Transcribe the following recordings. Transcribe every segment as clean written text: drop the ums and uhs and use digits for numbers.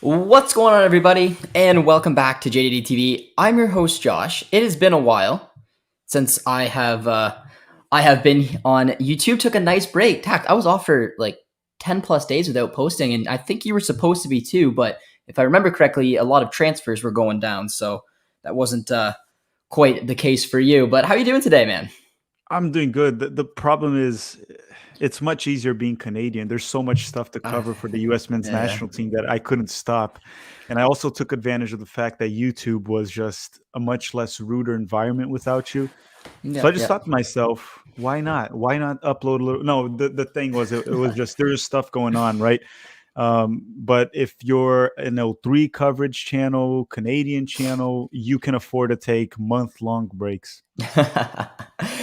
What's going on, everybody, and welcome back to JJD TV. I'm your host, Josh. It has been a while since I have been on YouTube. Took a nice break. Tact, I was off for like 10 plus days without posting, and I think you were supposed to be too. But if I remember correctly, a lot of transfers were going down, so that wasn't quite the case for you. But how are you doing today, man? I'm doing good. The problem is it's much easier being Canadian. There's so much stuff to Uh, cover for the US men's yeah, national team that I couldn't stop. And I also took advantage of the fact that YouTube was just a much less ruder environment without you. So yeah, I just yeah. thought to myself, why not? Why not upload a little? No, the thing was, it was just there's stuff going on, right? But if you're an L3 coverage channel, Canadian channel, you can afford to take month-long breaks.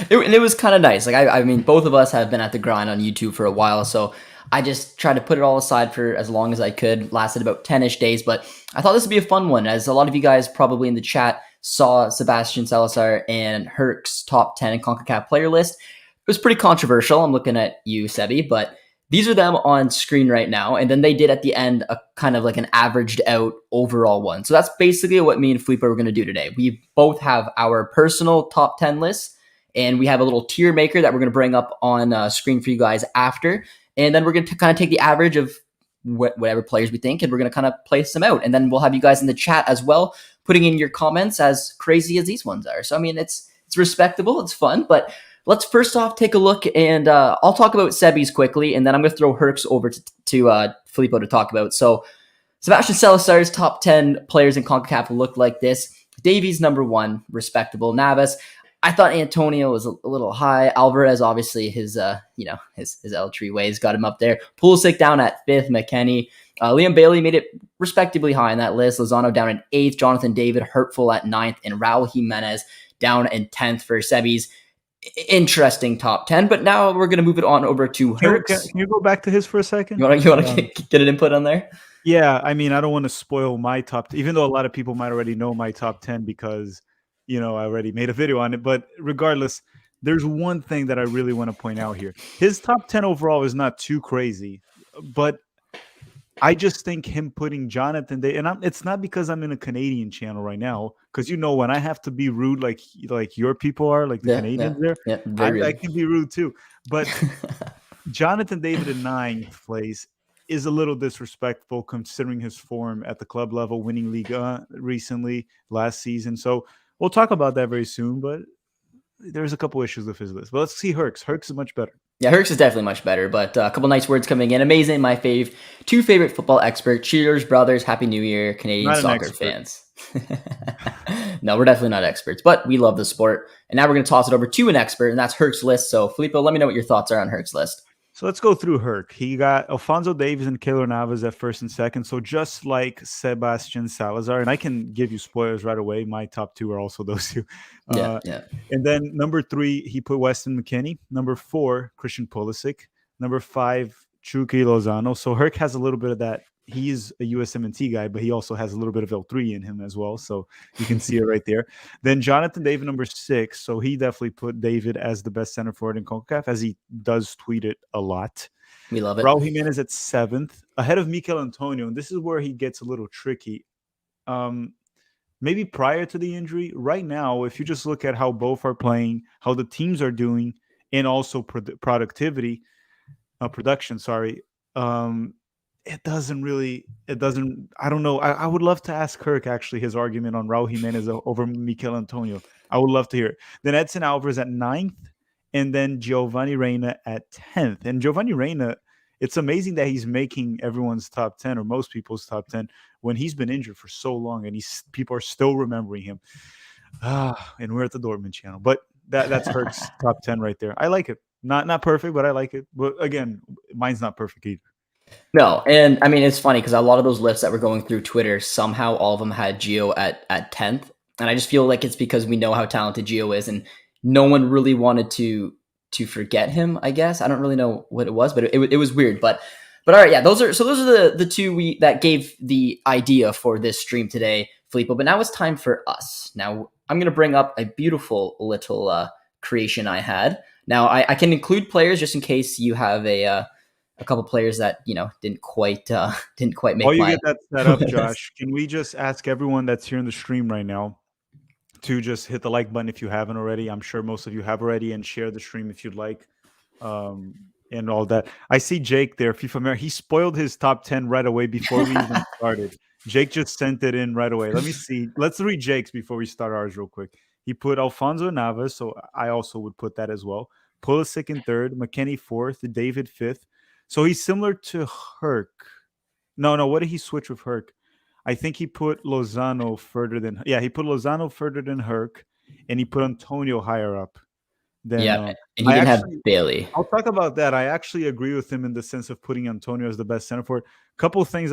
It was kind of nice. Like I mean, both of us have been at the grind on YouTube for a while, so I just tried to put it all aside for as long as I could. Lasted about 10-ish days, but I thought this would be a fun one, as a lot of you guys probably in the chat saw Sebastian Salazar and Herc's top 10 CONCACAF player list. It was pretty controversial. I'm looking at you, Sebi, but these are them on screen right now. And then they did at the end a kind of like an averaged out overall one. So that's basically what me and Felipe are going to do today. We both have our personal top 10 lists, and we have a little tier maker that we're going to bring up on screen for you guys after. And then we're going to kind of take the average of whatever players we think, and we're going to kind of place them out. And then we'll have you guys in the chat as well, putting in your comments as crazy as these ones are. So, I mean, it's respectable. It's fun, but let's first off take a look, and I'll talk about Sebi's quickly, and then I'm going to throw Herc's over to Filippo to talk about. So Sebastian Salazar's top 10 players in CONCACAF look like this. Davies, number 1, respectable. Navas, I thought Antonio was a little high. Alvarez, obviously, his L3 ways got him up there. Pulisic down at 5th. McKennie. Liam Bailey made it respectably high in that list. Lozano down at 8th. Jonathan David, hurtful at 9th. And Raul Jimenez down in 10th for Sebi's interesting top 10. But now we're going to move it on over to Herc's. Can you go back to his for a second? You want to get an input on there? Yeah, I mean, I don't want to spoil my top, even though a lot of people might already know my top 10 because, I already made a video on it. But regardless, there's one thing that I really want to point out here. His top 10 overall is not too crazy, but I just think him putting Jonathan Day, and it's not because I'm in a Canadian channel right now, because when I have to be rude like your people are, like the Canadians there, I can be rude too. But Jonathan David in 9th place is a little disrespectful considering his form at the club level, winning Liga recently last season. So we'll talk about that very soon, but there's a couple issues with his list. But let's see Herc's. Herc's is much better. Yeah, Herc's is definitely much better, but a couple nice words coming in. Amazing, my two favorite football experts. Cheers, brothers. Happy New Year, Canadian soccer fans. No, we're definitely not experts, but we love the sport. And now we're going to toss it over to an expert, and that's Herc's list. So, Filippo, let me know what your thoughts are on Herc's list. So let's go through Herc. He got Alphonso Davies and Keylor Navas at 1st and 2nd. So just like Sebastian Salazar, and I can give you spoilers right away. My top 2 are also those 2. Yeah. And then number 3, he put Weston McKennie. Number 4, Christian Pulisic. Number 5, Chucky Lozano. So Herc has a little bit of that. He's a USMNT guy, but he also has a little bit of L3 in him as well. So you can see it right there. Then Jonathan David, number 6. So he definitely put David as the best center forward in CONCACAF, as he does tweet it a lot. We love it. Raul Jimenez at 7th, ahead of Mikel Antonio. And this is where he gets a little tricky. Maybe prior to the injury. Right now, if you just look at how both are playing, how the teams are doing, and also production, it doesn't, I don't know. I would love to ask Herc, actually, his argument on Raul Jimenez over Mikel Antonio. I would love to hear it. Then Edson Alvarez at 9th, and then Giovanni Reina at 10th. And Giovanni Reina, it's amazing that he's making everyone's top 10 or most people's top 10 when he's been injured for so long, and people are still remembering him. And we're at the Dortmund channel. But that's Herc's top 10 right there. I like it. Not perfect, but I like it. But again, mine's not perfect either. No, and I mean, it's funny because a lot of those lists that were going through Twitter, somehow all of them had Gio at 10th. And I just feel like it's because we know how talented Gio is, and no one really wanted to forget him, I guess. I don't really know what it was, but it was weird. But all right, yeah, those are the 2 that gave the idea for this stream today, Filippo. But now it's time for us. Now I'm going to bring up a beautiful little creation I had. Now I can include players just in case you have a a couple players that didn't quite While make you my get that set up, list. Josh, can we just ask everyone that's here in the stream right now to just hit the like button if you haven't already? I'm sure most of you have already, and share the stream if you'd like, um, and all that. I see Jake there, FIFA Mayor. He spoiled his top 10 right away before we even started. Jake just sent it in right away. Let me see. Let's read Jake's before we start ours real quick. He put Alfonso Navas, so I also would put that as well. Pulisic in third, McKennie fourth, David fifth. So he's similar to Herc. No. What did he switch with Herc? I think he put Lozano further than he put Lozano further than Herc, and he put Antonio higher up. Then Yeah, and he I didn't have actually Bailey. I'll talk about that. I actually agree with him in the sense of putting Antonio as the best center forward. Couple of things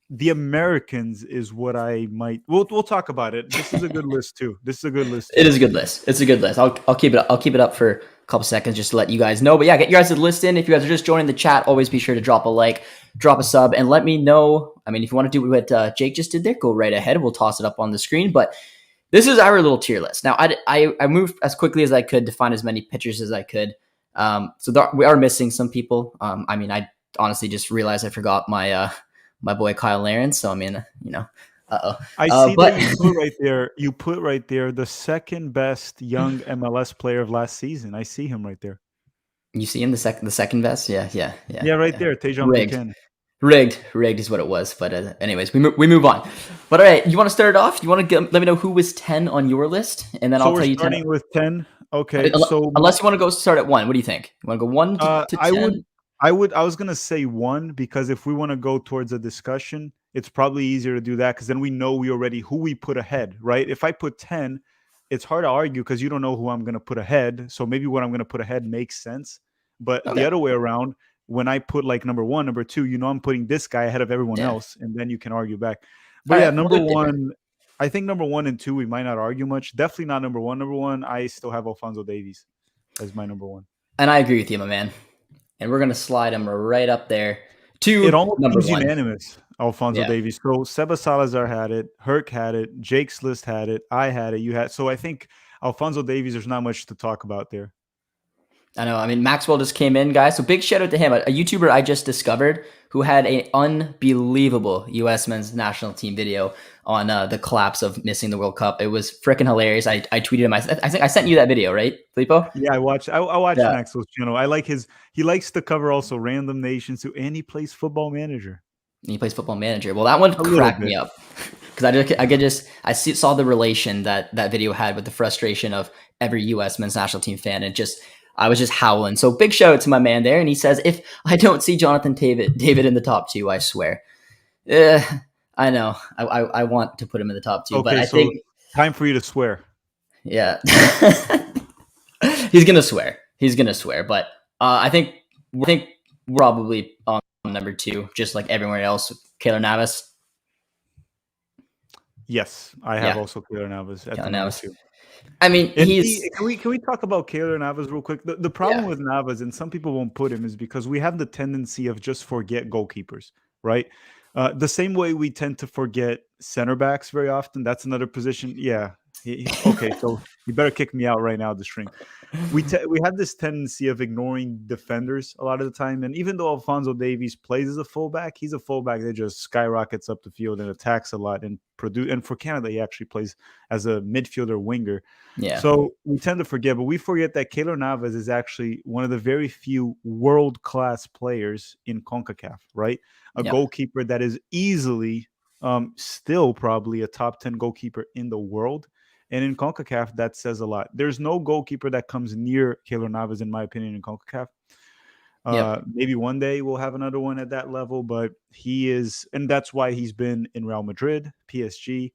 the Americans is what I might we'll talk about it. This is a good list too. This is a good list too. It is a good list. It's a good list. I'll keep it. I'll keep it up for a couple seconds just to let you guys know. But yeah, get your guys' list in. If you guys are just joining the chat, always be sure to drop a like, drop a sub, and let me know. I mean, if you want to do what Jake just did there, go right ahead. We'll toss it up on the screen. But this is our little tier list. Now, I moved as quickly as I could to find as many pictures as I could. We are missing some people. I mean, I honestly just realized I forgot my my boy Kyle Laren. So I mean, I see that you put right there the second best young MLS player of last season. I see him right there. You see him the second best? Yeah. Yeah, right there. Tejan Buchanan. Rigged is what it was. But anyways, we move on. But all right, you want to start it off? You want to let me know who was 10 on your list, and then I'll tell you 10. Starting with 10. Okay, so unless you want to go start at 1, what do you think? You want to go 1 to 10? I was gonna say 1 because if we want to go towards a discussion, it's probably easier to do that because then we know who we put ahead, right? If I put 10, it's hard to argue because you don't know who I'm gonna put ahead. So maybe what I'm gonna put ahead makes sense. But the other way around, when I put like number 1, number 2, I'm putting this guy ahead of everyone else, and then you can argue back. But number 1, I think number 1 and 2 we might not argue much. Definitely not number 1. Number 1, I still have Alfonso Davies as my number 1. And I agree with you, my man. And we're gonna slide him right up there to it almost number seems 1. Unanimous. Alfonso Davies. So Seba Salazar had it, Herc had it, Jake's list had it, I had it, you had. So I think Alfonso Davies, there's not much to talk about there. I know. I mean, Maxwell just came in, guys. So big shout out to him, a YouTuber I just discovered who had an unbelievable U.S. men's national team video on the collapse of missing the World Cup. It was freaking hilarious. I tweeted him. I think I sent you that video, right, Filippo? Yeah, I watched Maxwell's channel. I like he likes to cover also random nations too, and he plays Football Manager. And he plays Football Manager. Well, that one cracked me up because I saw the relation that video had with the frustration of every U.S. men's national team fan, and I was just howling. So big shout out to my man there. And he says, if I don't see Jonathan David in the top 2, I swear. I know. I want to put him in the top 2, but I think time for you to swear. Yeah. He's going to swear. But I think we're probably on number 2, just like everywhere else. Keylor Navas. Yes, I have also Keylor Navas at the number 2. I mean, can we talk about Keylor Navas real quick? The problem with Navas, and some people won't put him, is because we have the tendency of just forget goalkeepers, right? The same way we tend to forget center backs very often. That's another position. Yeah. Okay, so you better kick me out right now, the string. We have this tendency of ignoring defenders a lot of the time. And even though Alfonso Davies plays as a fullback, he's a fullback that just skyrockets up the field and attacks a lot and for Canada, he actually plays as a midfielder winger. Yeah. So we tend to forget, but we forget that Keylor Navas is actually one of the very few world-class players in CONCACAF, right? A goalkeeper that is easily still probably a top 10 goalkeeper in the world. And in CONCACAF, that says a lot. There's no goalkeeper that comes near Keylor Navas, in my opinion, in CONCACAF. Maybe one day we'll have another one at that level, but he is, and that's why he's been in Real Madrid, PSG,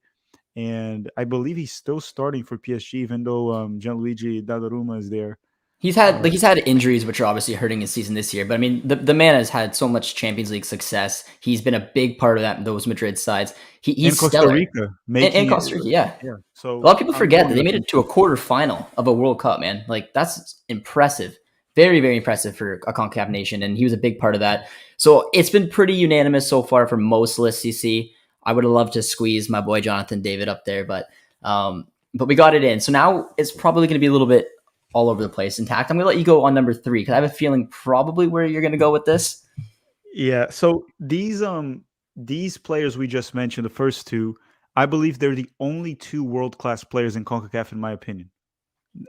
and I believe he's still starting for PSG, even though Gianluigi Donnarumma is there. He's had injuries, which are obviously hurting his season this year. But I mean, the man has had so much Champions League success. He's been a big part of those Madrid sides. He's Costa stellar. Rica, and Costa Rica, yeah. So a lot of people forget that they made it to a quarterfinal of a World Cup. Man, like that's impressive. Very, very impressive for a CONCACAF nation, and he was a big part of that. So it's been pretty unanimous so far for most lists you see. I would have loved to squeeze my boy Jonathan David up there, but we got it in. So now it's probably going to be a little bit all over the place. Intact. I'm going to let you go on number 3 because I have a feeling probably where you're going to go with this. Yeah. So these players we just mentioned, the first two, I believe they're the only two world class players in CONCACAF, in my opinion.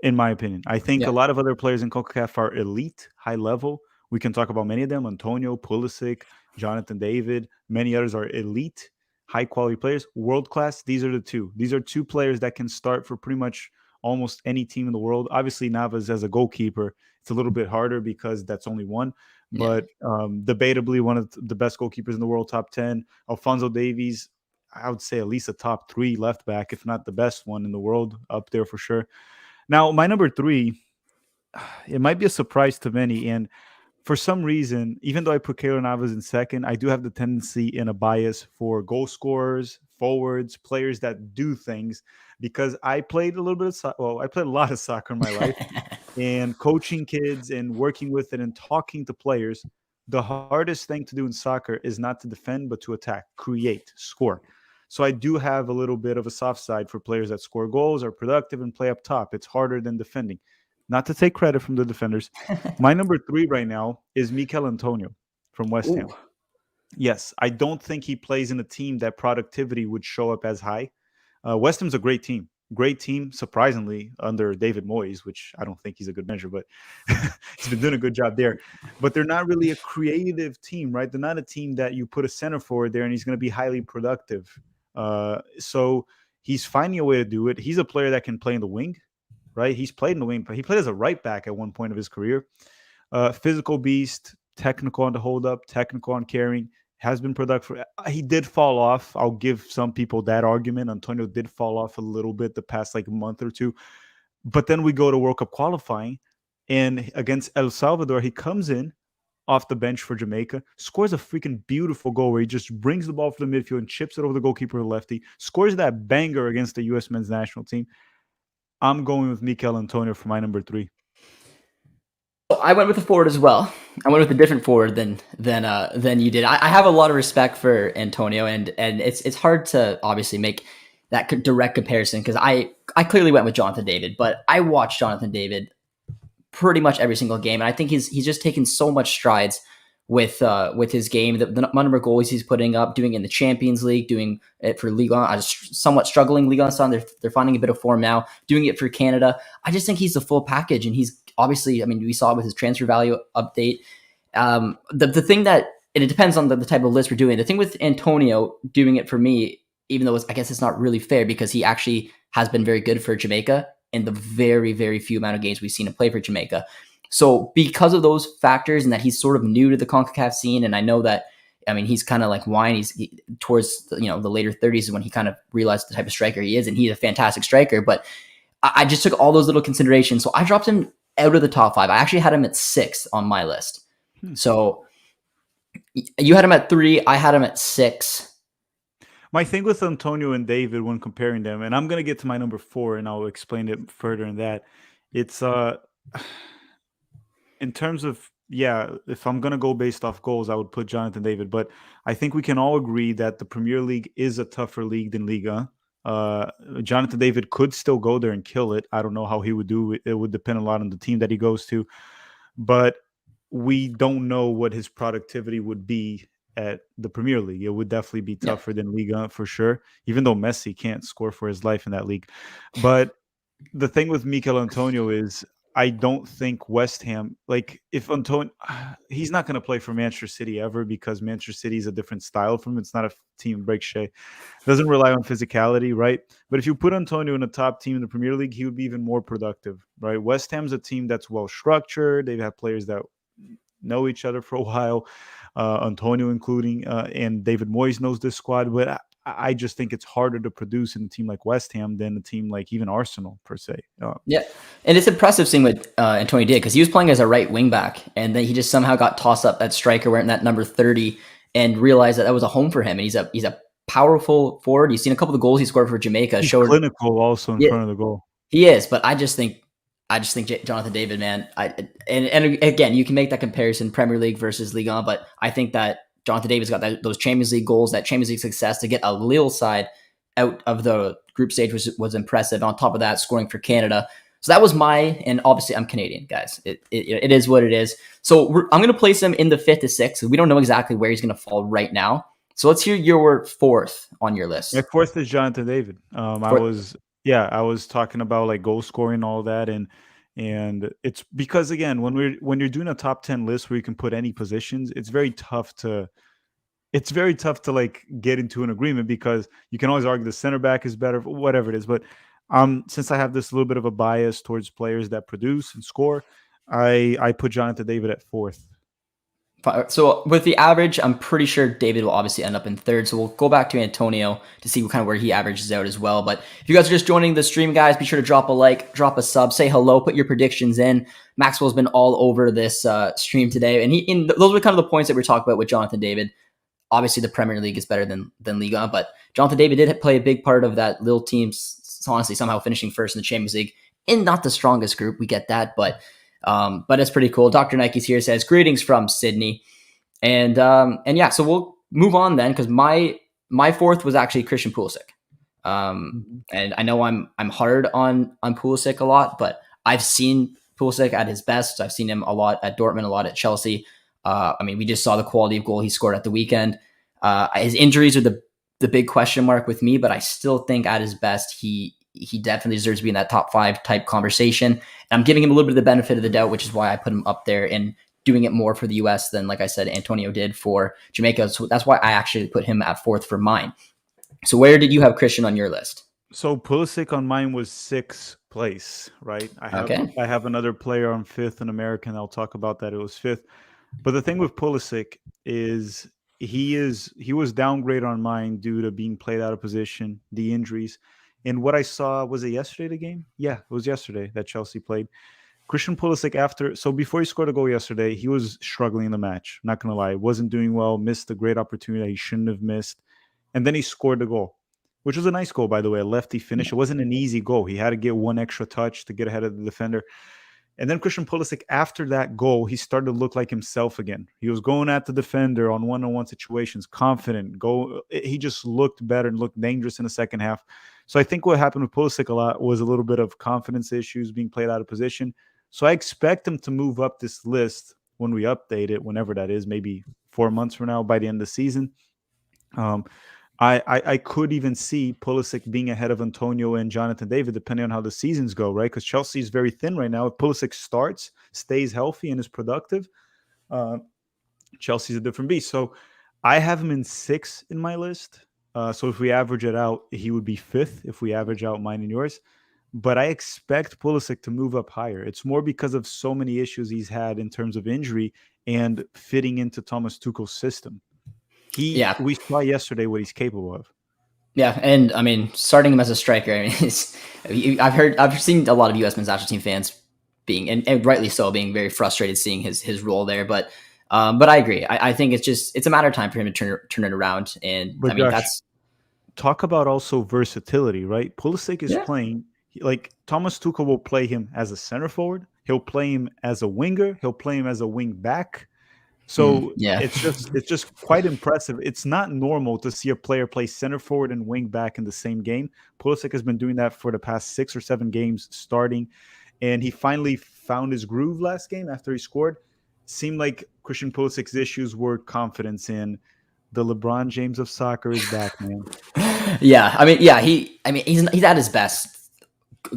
In my opinion, I think a Yeah, lot of other players in CONCACAF are elite, high level. We can talk about many of them: Antonio, Pulisic, Jonathan David. Many others are elite, high quality players, world class. These are the two. These are two players that can start for pretty much almost any team in the world. Obviously, Navas as a goalkeeper, it's a little bit harder because that's only one. yeah, But debatably, one of the best goalkeepers in the world, top 10. Alfonso Davies, I would say at least a top three left back, if not the best one in the world, up there for sure. Now, my number three, it might be a surprise to many. And for some reason, even though I put Keylor Navas in second, I do have the tendency and a bias for goal scorers, forwards, players that do things because I played a little bit of well, I played a lot of soccer in my life and coaching kids and working with it and talking to players. The hardest thing to do in soccer is not to defend, but to attack, create, score. So I do have a little bit of a soft side for players that score goals, are productive, and play up top. It's harder than defending. Not to take credit from the defenders. My number three right now is Mikel Antonio from West ooh, Ham. Yes, I don't think he plays in a team that productivity would show up as high. West Ham's a great team, surprisingly under David Moyes, which I don't think he's a good manager, but he's been doing a good job there. But they're not really a creative team, right? They're not a team that you put a center forward there and he's going to be highly productive. So he's finding a way to do it. He's a player that can play in the wing, right? He's played in the wing, but he played as a right back at one point of his career. Physical beast, technical on the hold up, technical on carrying, has been productive. He did fall off. I'll give some people that argument. Antonio did fall off a little bit the past like month or two. But then we go to World Cup qualifying, and against El Salvador, he comes in off the bench for Jamaica, scores a freaking beautiful goal where he just brings the ball from the midfield and chips it over the goalkeeper, the lefty, scores that banger against the U.S. men's national team. I'm going with Mikel Antonio for my number three. so I went with the forward as well. I went with a different forward than you did. I have a lot of respect for Antonio, and it's hard to obviously make that direct comparison because I clearly went with Jonathan David, but I watched Jonathan David pretty much every single game, and I think he's just taken so much strides with his game. The number of goals he's putting up, doing it in the Champions League, doing it for Ligue 1. I was somewhat struggling Ligue 1. They're finding a bit of form now, doing it for Canada. I just think he's the full package, and he's obviously. I mean, we saw it with his transfer value update. The thing that and it depends on the type of list we're doing. The thing with Antonio doing it for me, even though I guess it's not really fair because he actually has been very good for Jamaica in the very, very few amount of games we've seen him play for Jamaica. So because of those factors and that he's sort of new to the CONCACAF scene, and I know that, I mean, he's kind of like wine. Towards the later 30s is when he kind of realized the type of striker he is, and he's a fantastic striker. But I just took all those little considerations. So I dropped him out of the top five. I actually had him at 6 on my list. So you had him at 3. I had him at 6. My thing with Antonio and David when comparing them, and I'm gonna get to my number 4 and I'll explain it further in that. It's in terms of if I'm gonna go based off goals, I would put Jonathan David. But I think we can all agree that the Premier League is a tougher league than Liga. Jonathan David could still go there and kill it. I don't know how he would do it. It would depend a lot on the team that he goes to, but we don't know what his productivity would be at the Premier League. It would definitely be tougher than Liga for sure, even though Messi can't score for his life in that league. But the thing with Mikel Antonio is I don't think West Ham, like if Antonio, he's not going to play for Manchester City ever because Manchester City is a different style from him. It's not a team break Shea. Doesn't rely on physicality, right? But if you put Antonio in a top team in the Premier League, he would be even more productive, right? West Ham's a team that's well structured. They have players that know each other for a while, Antonio including, and David Moyes knows this squad. But I just think it's harder to produce in a team like West Ham than a team like even Arsenal per se. Yeah, and it's impressive seeing what Antonio did because he was playing as a right wing back, and then he just somehow got tossed up at striker, wearing that number 30, and realized that was a home for him. And he's a powerful forward. You've seen a couple of the goals he scored for Jamaica. He's clinical also in front of the goal. He is, but I just think Jonathan David, man. And again, you can make that comparison Premier League versus Ligue 1, but I think that Jonathan David's got those Champions League goals, that Champions League success to get a Lille side out of the group stage was impressive. On top of that, scoring for Canada. So that was and obviously I'm Canadian, guys. It is what it is. So I'm going to place him in the 5th to 6th. We don't know exactly where he's going to fall right now. So let's hear your 4th on your My list. 4th is Jonathan David. Fourth. I was talking about like goal scoring and all that, and it's because again, when you're doing a top 10 list where you can put any positions, it's very tough to like get into an agreement because you can always argue the center back is better, whatever it is. But since I have this little bit of a bias towards players that produce and score, I put Jonathan David at 4th. So with the average, I'm pretty sure David will obviously end up in 3rd. So we'll go back to Antonio to see kind of where he averages out as well. But if you guys are just joining the stream, guys, be sure to drop a like, drop a sub, say hello, put your predictions in. Maxwell's been all over this stream today, and those were kind of the points that we're talking about with Jonathan David. Obviously, the Premier League is better than Liga, but Jonathan David did play a big part of that little team, honestly, somehow finishing first in the Champions League in not the strongest group. We get that, but it's pretty cool. Dr. Nike's here says, greetings from Sydney. And yeah, so we'll move on then, because my 4th was actually Christian Pulisic. And I know I'm hard on Pulisic a lot, but I've seen Pulisic at his best. I've seen him a lot at Dortmund, a lot at Chelsea. We just saw the quality of goal he scored at the weekend. His injuries are the big question mark with me, but I still think at his best, he definitely deserves to be in that top 5 type conversation. And I'm giving him a little bit of the benefit of the doubt, which is why I put him up there and doing it more for the US than, like I said, Antonio did for Jamaica. So that's why I actually put him at 4th for mine. So where did you have Christian on your list? So Pulisic on mine was 6th place, right? I have another player on 5th, an American. I'll talk about that. It was 5th. But the thing with Pulisic is he was downgraded on mine due to being played out of position, the injuries. And what I saw, was it yesterday, the game? Yeah, it was yesterday that Chelsea played. Christian Pulisic before he scored a goal yesterday, he was struggling in the match. Not going to lie. Wasn't doing well, missed a great opportunity that he shouldn't have missed. And then he scored the goal, which was a nice goal, by the way, a lefty finish. It wasn't an easy goal. He had to get one extra touch to get ahead of the defender. And then Christian Pulisic, after that goal, he started to look like himself again. He was going at the defender on one-on-one situations, confident. He just looked better and looked dangerous in the second half. So I think what happened with Pulisic a lot was a little bit of confidence issues, being played out of position. So I expect him to move up this list when we update it, whenever that is, maybe 4 months from now, by the end of the season. I could even see Pulisic being ahead of Antonio and Jonathan David, depending on how the seasons go, right? Because Chelsea is very thin right now. If Pulisic starts, stays healthy, and is productive, Chelsea's a different beast. So I have him in 6th in my list. So if we average it out, he would be 5th if we average out mine and yours. But I expect Pulisic to move up higher. It's more because of so many issues he's had in terms of injury and fitting into Thomas Tuchel's system. We saw yesterday what he's capable of. Yeah, and starting him as a striker, I've seen a lot of U.S. men's national team fans being, and rightly so, being very frustrated seeing his role there. But I agree. I think it's a matter of time for him to turn it around. And but Josh, talk about also versatility, right? Pulisic is playing like Thomas Tuchel will play him as a center forward. He'll play him as a winger. He'll play him as a wing back. So it's just quite impressive. It's not normal to see a player play center forward and wing back in the same game. Pulisic has been doing that for the past 6 or 7 games starting, and he finally found his groove last game after he scored. Seemed like Christian Pulisic's issues were confidence in the LeBron James of soccer is back, man. He's at his best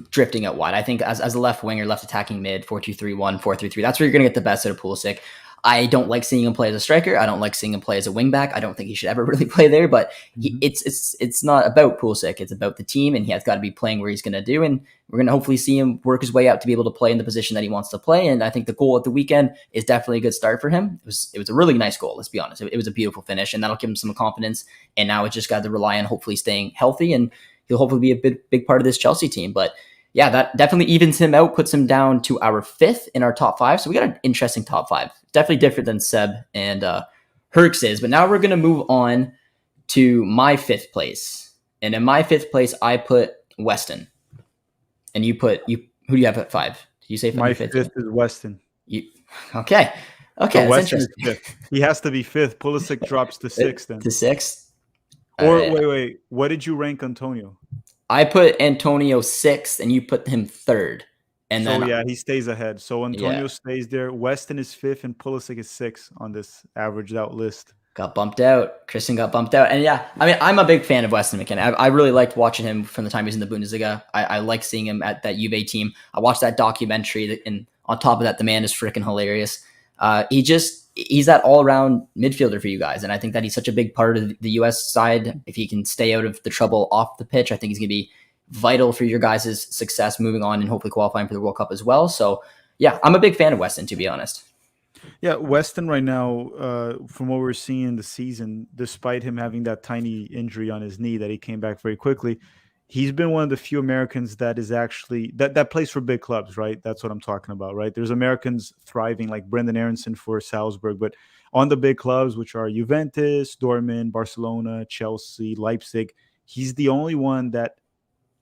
drifting out wide. I think as a left winger, left attacking mid, 4-2-3-1, 4-3-3, that's where you're going to get the best out of Pulisic. I don't like seeing him play as a striker. I don't like seeing him play as a wingback. I don't think he should ever really play there, but it's not about Pulisic. It's about the team, and he has got to be playing where he's going to do, and we're going to hopefully see him work his way out to be able to play in the position that he wants to play. And I think the goal at the weekend is definitely a good start for him. It was a really nice goal, let's be honest. It was a beautiful finish, and that'll give him some confidence, and now it's just got to rely on hopefully staying healthy, and he'll hopefully be a big part of this Chelsea team. But yeah, that definitely evens him out, puts him down to our 5th in our top 5. So we got an interesting top 5. Definitely different than Seb and Herc's is. But now we're going to move on to my 5th place. And in my 5th place, I put Weston. And who do you have at 5? Did you say 5? My 5th is Weston. Okay, so Weston is 5th. He has to be 5th. Pulisic drops to 6th then. To 6th? Or wait. What did you rank Antonio? I put Antonio 6th, and you put him 3rd. And So then yeah, he stays ahead. So yeah, Antonio stays there. Weston is 5th, and Pulisic is 6th on this averaged out list. got bumped out. Christian got bumped out. And yeah, I mean, I'm a big fan of Weston McKennie. I really liked watching him from the time he was in the Bundesliga. I like seeing him at that Juve team. I watched that documentary, and on top of that, the man is freaking hilarious. He's that all around midfielder for you guys. And I think that he's such a big part of the US side. If he can stay out of the trouble off the pitch, I think he's going to be vital for your guys' success moving on and hopefully qualifying for the World Cup as well. So yeah, I'm a big fan of Weston, to be honest. Yeah, Weston right now, from what we're seeing this season, despite him having that tiny injury on his knee that he came back very quickly, he's been one of the few Americans that is actually that plays for big clubs, right? That's what I'm talking about, right? There's Americans thriving like Brendan Aronson for Salzburg, but on the big clubs, which are Juventus, Dortmund, Barcelona, Chelsea, Leipzig, he's the only one that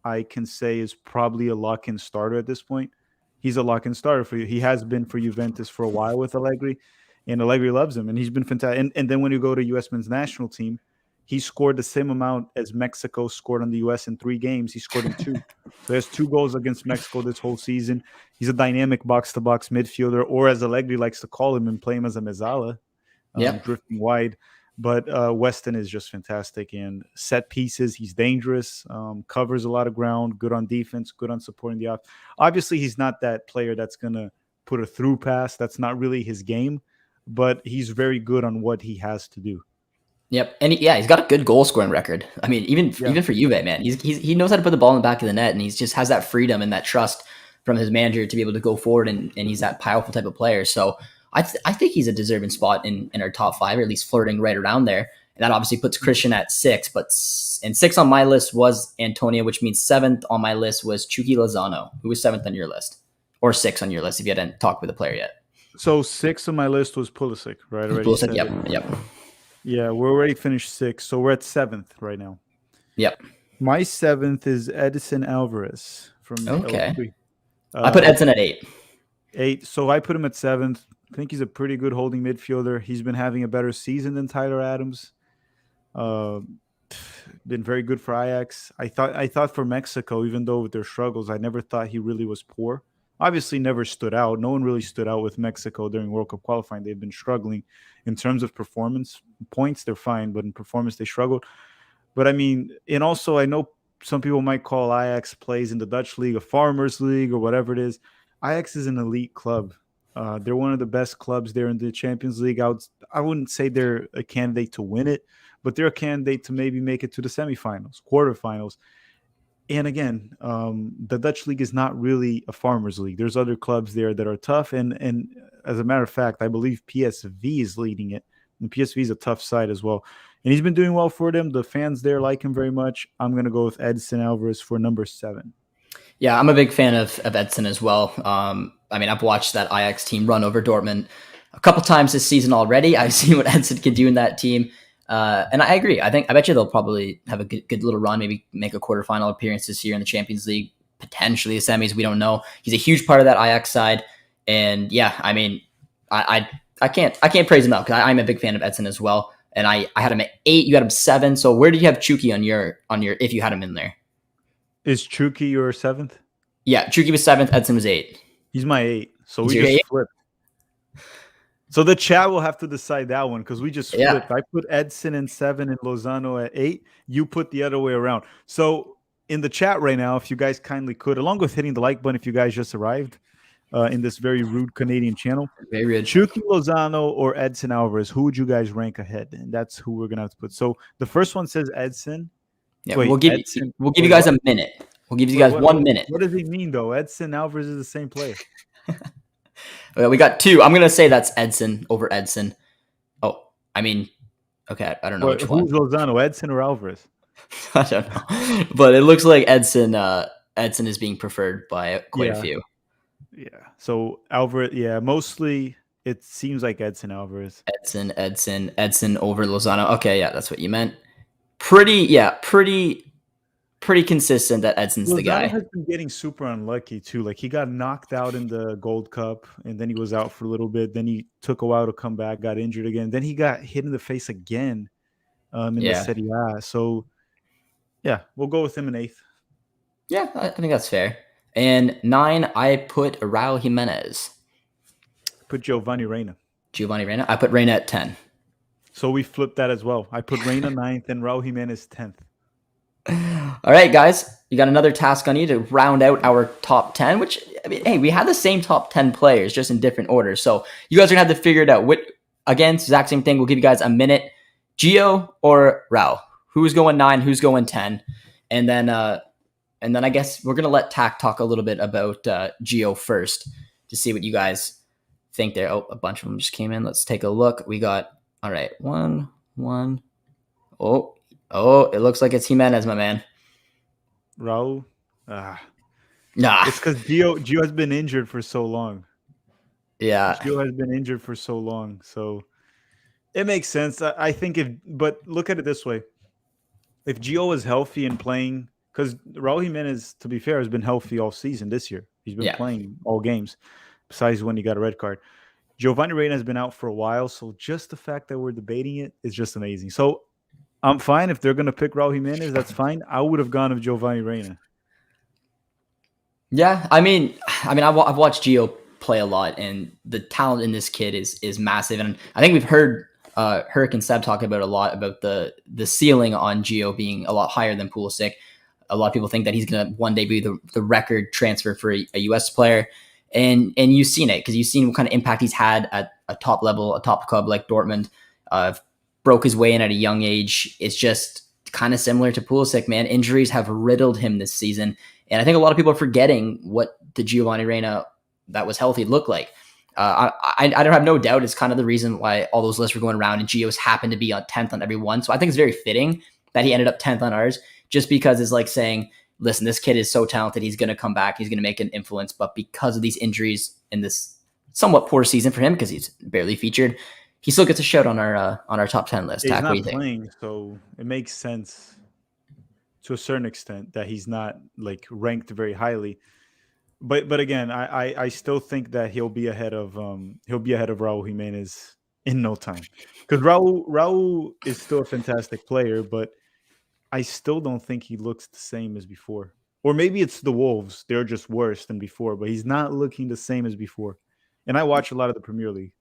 I can say is probably a lock-in starter at this point. He's a lock-in starter for you. He has been for Juventus for a while with Allegri, and Allegri loves him, and he's been fantastic. And then when you go to U.S. men's national team, he scored the same amount as Mexico scored on the U.S. in 3 games. He scored in 2. So he has 2 goals against Mexico this whole season. He's a dynamic box-to-box midfielder, or as Allegri likes to call him and play him as a mezzala, Yep. drifting wide. But Weston is just fantastic. And set pieces, he's dangerous, covers a lot of ground, good on defense, good on supporting the off. Obviously, he's not that player that's going to put a through pass. That's not really his game. But he's very good on what he has to do. Yep, and he's got a good goal scoring record. I mean, even for Juve, man, he knows how to put the ball in the back of the net, and he just has that freedom and that trust from his manager to be able to go forward, and he's that powerful type of player. So I think he's a deserving spot in our top 5, or at least flirting right around there. And that obviously puts Christian at 6, and 6 on my list was Antonio, which means 7th on my list was Chucky Lozano, who was 7th on your list, or 6 on your list if you hadn't talked with the player yet. So 6 on my list was Pulisic, right? Pulisic, yep. Yeah, we're already finished 6, so we're at 7th right now. Yep. My 7th is Edson Alvarez from Okay. L3. I put Edson at 8. 8. So I put him at 7th. I think he's a pretty good holding midfielder. He's been having a better season than Tyler Adams. Been very good for Ajax. I thought for Mexico, even though with their struggles, I never thought he really was poor. Obviously never stood out. No one really stood out with Mexico during World Cup qualifying. They've been struggling in terms of performance. Points, they're fine, but in performance, they struggled. But I mean, and also I know some people might call Ajax plays in the Dutch league a farmers league or whatever it is. Ajax is an elite club. They're one of the best clubs there in the Champions League. I wouldn't say they're a candidate to win it, but they're a candidate to maybe make it to the semifinals, quarterfinals. And again, the Dutch league is not really a farmers league. There's other clubs there that are tough. And as a matter of fact, I believe PSV is leading it. And PSV is a tough side as well. And he's been doing well for them. The fans there like him very much. I'm going to go with Edson Alvarez for number 7. Yeah, I'm a big fan of Edson as well. I mean, I've watched that Ajax team run over Dortmund a couple times this season already. I've seen what Edson can do in that team. And I agree. I bet you they'll probably have a good little run, maybe make a quarterfinal appearance this year in the Champions League, potentially the semis. We don't know. He's a huge part of that Ajax side. And yeah, I mean, I can't praise him enough because I'm a big fan of Edson as well. And I had him at 8. You had him 7. So where did you have Chucky on your if you had him in there? Is Chucky your 7th? Yeah, Chucky was 7th. Edson was 8. He's my 8. So He's we your just 8? flipped. So the chat will have to decide that one because we just flipped. I put Edson in 7 and Lozano at 8. You put the other way around. So in the chat right now, if you guys kindly could, along with hitting the like button if you guys just arrived in this very rude Canadian channel. Very rude. Chucky Lozano or Edson Alvarez, who would you guys rank ahead? And that's who we're going to have to put. So the first one says Edson. Yeah, we'll give you guys a minute. We'll give you guys 1 minute. What does he mean, though? Edson Alvarez is the same player. Well, we got 2. I'm going to say that's Edson over Edson. Oh, I mean, okay, I don't know which one. Who's Lozano, Edson or Alvarez? I don't know. But it looks like Edson is being preferred by quite a few. Yeah. So Alvarez, mostly it seems like Edson Alvarez. Edson over Lozano. Okay, yeah, that's what you meant. Pretty consistent that Edson's Lozano the guy. has been getting super unlucky too. Like he got knocked out in the Gold Cup, and then he was out for a little bit. Then he took a while to come back, got injured again. Then he got hit in the face again in the Serie A. So yeah, we'll go with him in 8th. Yeah, I think that's fair. And 9, I put Raul Jimenez. Put Giovanni Reina. Giovanni Reina. I put Reina at 10. So we flipped that as well. I put Reina 9th and Raul Jimenez 10th. All right, guys, you got another task on you to round out our top 10, which, I mean, hey, we had the same top 10 players, just in different orders. So you guys are going to have to figure it out. Again, exact same thing. We'll give you guys a minute. Gio or Raul? Who's going 9? Who's going 10? And then I guess we're going to let Tack talk a little bit about Gio first to see what you guys think there. Oh, a bunch of them just came in. Let's take a look. We got, all right, 1. Oh, it looks like it's Jimenez, my man. Raul? Nah. It's because Gio has been injured for so long. Yeah. Gio has been injured for so long. So it makes sense. I think but look at it this way. If Gio was healthy and playing, because Raul Jimenez, to be fair, has been healthy all season this year. He's been playing all games, besides when he got a red card. Giovanni Reina has been out for a while, so just the fact that we're debating it is just amazing. So I'm fine if they're going to pick Raul Jimenez. That's fine. I would have gone with Giovanni Reina. Yeah, I mean, I've watched Gio play a lot, and the talent in this kid is massive. And I think we've heard Herc and Seb talk about a lot about the ceiling on Gio being a lot higher than Pulisic. A lot of people think that he's going to one day be the record transfer for a U.S. player. And you've seen it because you've seen what kind of impact he's had at a top level, a top club like Dortmund. Broke his way in at a young age. It's just kind of similar to Pulisic, man. Injuries have riddled him this season. And I think a lot of people are forgetting what the Giovanni Reina that was healthy looked like. I don't have no doubt it's kind of the reason why all those lists were going around and Gio's happened to be on 10th on every one. So I think it's very fitting that he ended up 10th on ours, just because it's like saying, listen, this kid is so talented. He's going to come back. He's going to make an influence. But because of these injuries in this somewhat poor season for him, because he's barely featured, he still gets a shout on our top 10 list. He's Tack, not playing, so it makes sense to a certain extent that he's not like ranked very highly. But again, I still think that he'll be ahead of Raul Jimenez in no time, because Raul is still a fantastic player, but I still don't think he looks the same as before. Or maybe it's the Wolves; they're just worse than before. But he's not looking the same as before. And I watch a lot of the Premier League.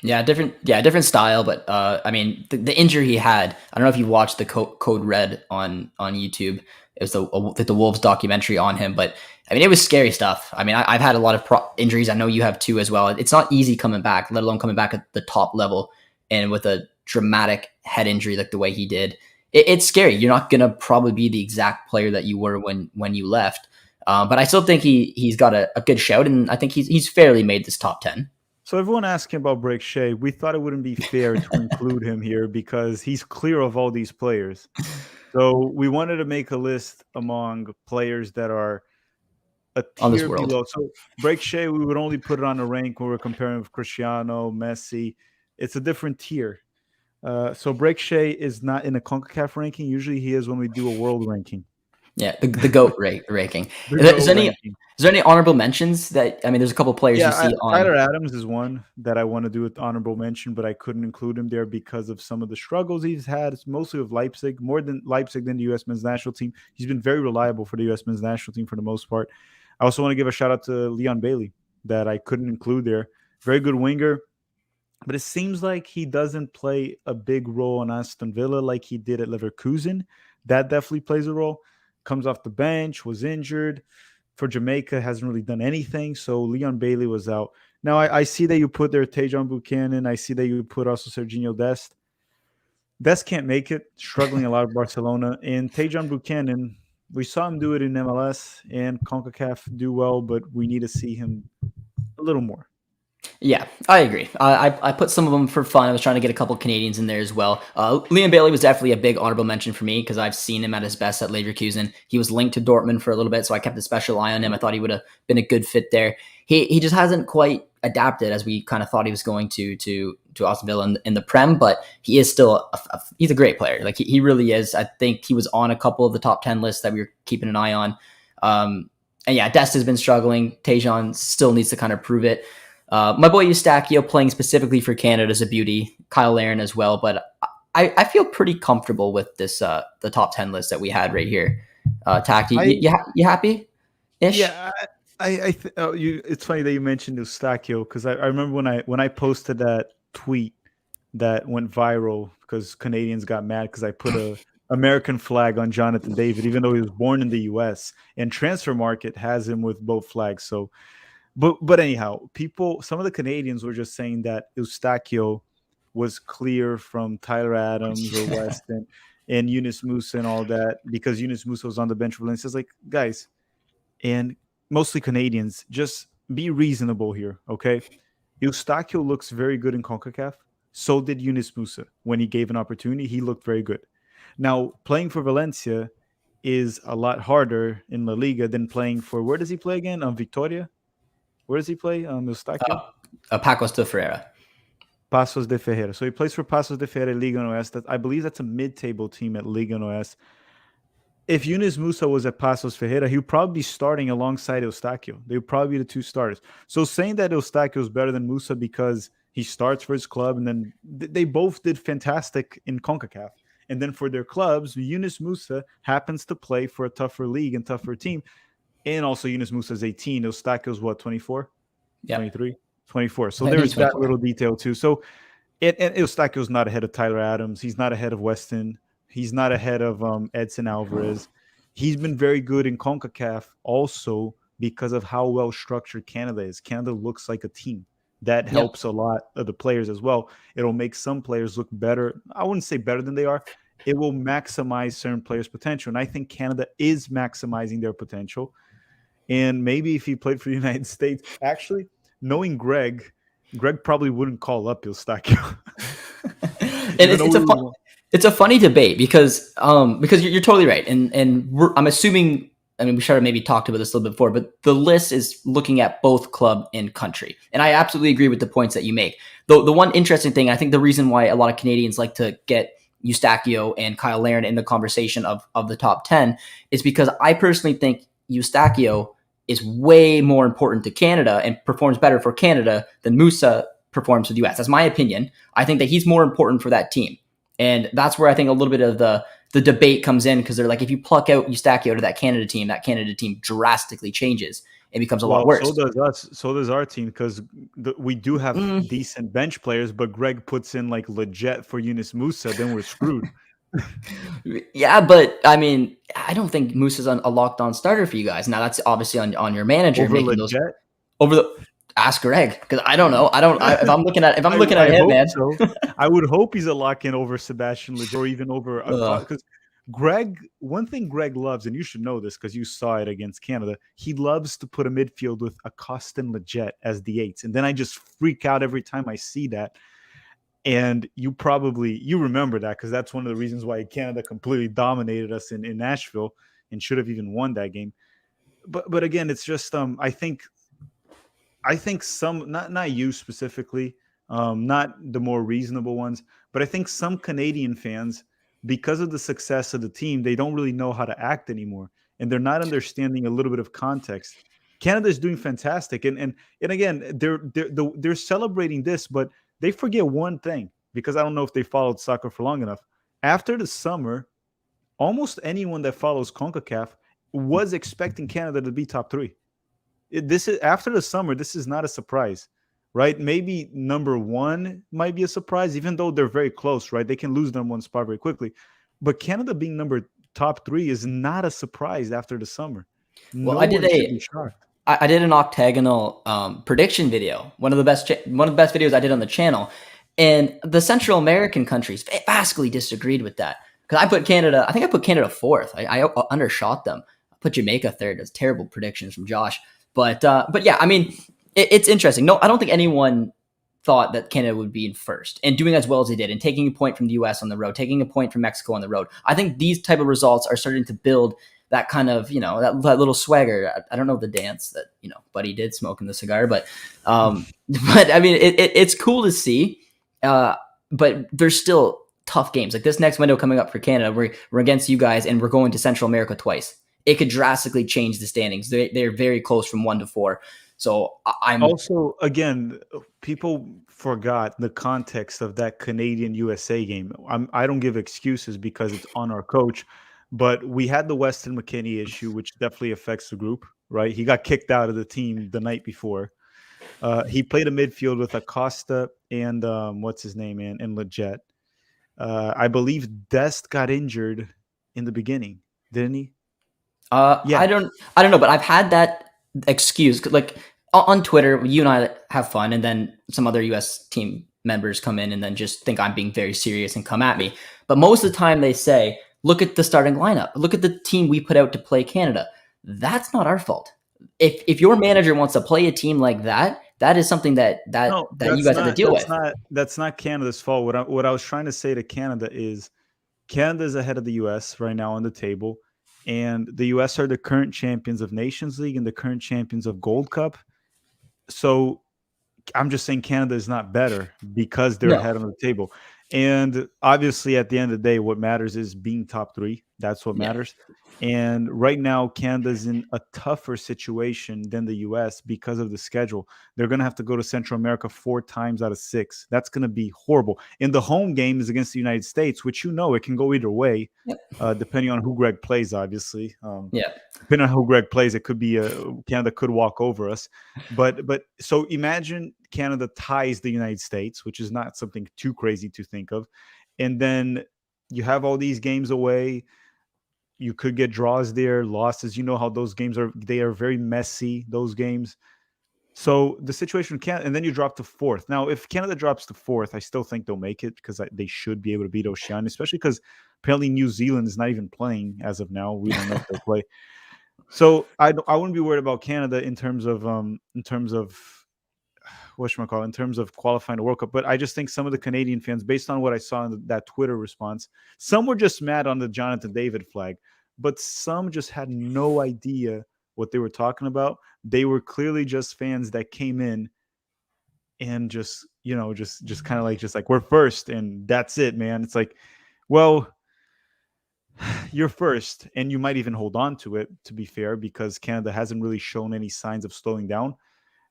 Yeah, different style, but I mean, the injury he had. I don't know if you watched the Code Red on YouTube. It was the Wolves documentary on him, but I mean, it was scary stuff. I mean, I've had a lot of injuries. I know you have too as well. It's not easy coming back, let alone coming back at the top level and with a dramatic head injury like the way he did. It's scary. You're not gonna probably be the exact player that you were when you left, but I still think he's got a good shout, and I think he's fairly made this top 10. So everyone asking about Break Shea, we thought it wouldn't be fair to include him here because he's clear of all these players. So we wanted to make a list among players that are a tier below. So Break Shea, we would only put it on a rank when we're comparing with Cristiano, Messi. It's a different tier. So Break Shea is not in a CONCACAF ranking. Usually he is when we do a world ranking. Yeah, the GOAT ranking. Is there any honorable mentions that, I mean, there's a couple players you see on. Tyler Adams is one that I want to do with honorable mention, but I couldn't include him there because of some of the struggles he's had. It's mostly with Leipzig, more than Leipzig than the U.S. men's national team. He's been very reliable for the U.S. men's national team for the most part. I also want to give a shout out to Leon Bailey that I couldn't include there. Very good winger, but it seems like he doesn't play a big role in Aston Villa like he did at Leverkusen. That definitely plays a role. Comes off the bench, was injured. For Jamaica, hasn't really done anything. So Leon Bailey was out. Now, I see that you put there Tajon Buchanan. I see that you put also Serginho Dest. Dest can't make it, struggling a lot of Barcelona. And Tajon Buchanan, we saw him do it in MLS and CONCACAF do well, but we need to see him a little more. Yeah, I agree. I put some of them for fun. I was trying to get a couple Canadians in there as well. Liam Bailey was definitely a big honorable mention for me because I've seen him at his best at Leverkusen. He was linked to Dortmund for a little bit, so I kept a special eye on him. I thought he would have been a good fit there. He just hasn't quite adapted as we kind of thought he was going to Aston Villa in the Prem, but he is still he's a great player. Like he really is. I think he was on a couple of the top 10 lists that we were keeping an eye on. And yeah, Dest has been struggling. Tajon still needs to kind of prove it. My boy Eustachio playing specifically for Canada is a beauty. Kyle Larin as well, but I feel pretty comfortable with this the top 10 list that we had right here. Tack, you happy? ish. Yeah, it's funny that you mentioned Eustachio because I remember when I posted that tweet that went viral because Canadians got mad because I put a American flag on Jonathan David, even though he was born in the U.S. and Transfer Market has him with both flags. So, but anyhow, some of the Canadians were just saying that Eustachio was clear from Tyler Adams or Weston and Yunus Musa and all that because Yunus Musa was on the bench for Valencia. It's like, guys, and mostly Canadians, just be reasonable here, okay? Eustachio looks very good in CONCACAF. So did Yunus Musa. When he gave an opportunity, he looked very good. Now, playing for Valencia is a lot harder in La Liga than playing for, where does he play again? Victoria? Where does he play? Eustachio? Pacos de Ferreira. Pasos de Ferreira. So he plays for Pasos de Ferreira, Liga Oeste. I believe that's a mid-table team at Liga Oeste. If Yunus Musa was at Pasos Ferreira, he would probably be starting alongside Eustachio. They would probably be the two starters. So saying that Eustachio is better than Musa because he starts for his club, and then they both did fantastic in CONCACAF. And then for their clubs, Yunus Musa happens to play for a tougher league and tougher team. And also Yunus Musa is 18. Eustachio is what, 24? Yep. 23? 24. So I think there's he's that 24. little detail too. So and Eustachio's not ahead of Tyler Adams. He's not ahead of Weston. He's not ahead of Edson Alvarez. He's been very good in CONCACAF also because of how well structured Canada is. Canada looks like a team. That Yep. helps a lot of the players as well. It'll make some players look better. I wouldn't say better than they are. It will maximize certain players' potential. And I think Canada is maximizing their potential. And maybe if he played for the United States, actually, knowing Greg probably wouldn't call up Eustachio. And it's a funny debate because you're totally right, and I'm assuming. I mean, we should have maybe talked about this a little bit before, but the list is looking at both club and country, and I absolutely agree with the points that you make. The one interesting thing, I think, the reason why a lot of Canadians like to get Eustachio and Kyle Larin in the conversation of the top 10 is because I personally think Eustachio is way more important to Canada and performs better for Canada than Musa performs for the US. That's my opinion. I think that he's more important for that team. And that's where I think a little bit of the debate comes in because they're like, if you pluck out Eustachio to that Canada team drastically changes. It becomes a lot worse. So does us. So does our team because we do have decent bench players, but Greg puts in like Leggett for Yunus Musa, then we're screwed. Yeah, but I mean, I don't think Musa's a locked-on starter for you guys. Now that's obviously on your manager over making Leggett? those over the. Ask Greg because I don't know. If I'm looking at him, man. So. I would hope he's a lock-in over Sebastian Leggett or even over because Greg. One thing Greg loves, and you should know this because you saw it against Canada. He loves to put a midfield with Acosta and Leggett as the eights, and then I just freak out every time I see that. And you remember that because that's one of the reasons why Canada completely dominated us in Nashville and should have even won that game. But again, it's just I think some not you specifically, not the more reasonable ones, but I think some Canadian fans, because of the success of the team, they don't really know how to act anymore, and they're not understanding a little bit of context. Canada is doing fantastic, and again, they're celebrating this, but they forget one thing because I don't know if they followed soccer for long enough. After the summer, almost anyone that follows CONCACAF was expecting Canada to be top three. This is after the summer. This is not a surprise, right? Maybe number one might be a surprise, even though they're very close, right? They can lose number one spot very quickly. But Canada being top three is not a surprise after the summer. Well, no one should be shocked. I did an octagonal prediction video, one of the best videos I did on the channel, and the Central American countries vastly disagreed with that because I think I put Canada fourth. I undershot them. I put Jamaica third. That's terrible predictions from Josh. But yeah, I mean, it's interesting. No, I don't think anyone thought that Canada would be in first and doing as well as they did and taking a point from the US on the road, taking a point from Mexico on the road. I think these type of results are starting to build that kind of, that little swagger. I don't know the dance that, Buddy did smoking the cigar, but I mean, it's cool to see. But there's still tough games. Like this next window coming up for Canada, we're against you guys and we're going to Central America twice. It could drastically change the standings. They're very close from 1 to 4. So I'm also, again, people forgot the context of that Canadian USA game. I don't give excuses because it's on our coach, But we had the Weston McKennie issue, which definitely affects the group, right? He got kicked out of the team the night before. He played a midfield with Acosta and what's his name, and Leggett. I believe Dest got injured in the beginning, didn't he? Yeah. I don't know, but I've had that excuse. Like on Twitter, you and I have fun, and then some other U.S. team members come in and then just think I'm being very serious and come at me. But most of the time, they say, "Look at the starting lineup. Look at the team we put out to play Canada." That's not our fault. If your manager wants to play a team like that, that is something No, that you guys have to deal with. that's not Canada's fault. What I was trying to say to Canada is Canada is ahead of the US right now on the table, and the US are the current champions of Nations League and the current champions of Gold Cup. So I'm just saying Canada is not better because they're No. ahead on the table. And obviously, at the end of the day, what matters is being top three. That's what Yeah. matters. And right now, Canada's in a tougher situation than the US because of the schedule. They're going to have to go to Central America 4 times out of 6. That's going to be horrible. And the home game is against the United States, which it can go either way, Yep. depending on who Greg plays, obviously. Yeah. Depending on who Greg plays, it could be Canada could walk over us. But so imagine Canada ties the United States, which is not something too crazy to think of, and then you have all these games away. You could get draws there, losses. You know how those games are; they are very messy. Those games. So the situation can, and then you drop to 4th. Now, if Canada drops to 4th, I still think they'll make it because they should be able to beat Oceania, especially because apparently New Zealand is not even playing as of now. We don't know if they'll play. So I wouldn't be worried about Canada in terms of whatchamacallit, in terms of qualifying the World Cup. But I just think some of the Canadian fans, based on what I saw in that Twitter response, some were just mad on the Jonathan David flag, but some just had no idea what they were talking about. They were clearly just fans that came in and just kind of like we're first and that's it, man. It's like, well, you're first, and you might even hold on to it, to be fair, because Canada hasn't really shown any signs of slowing down.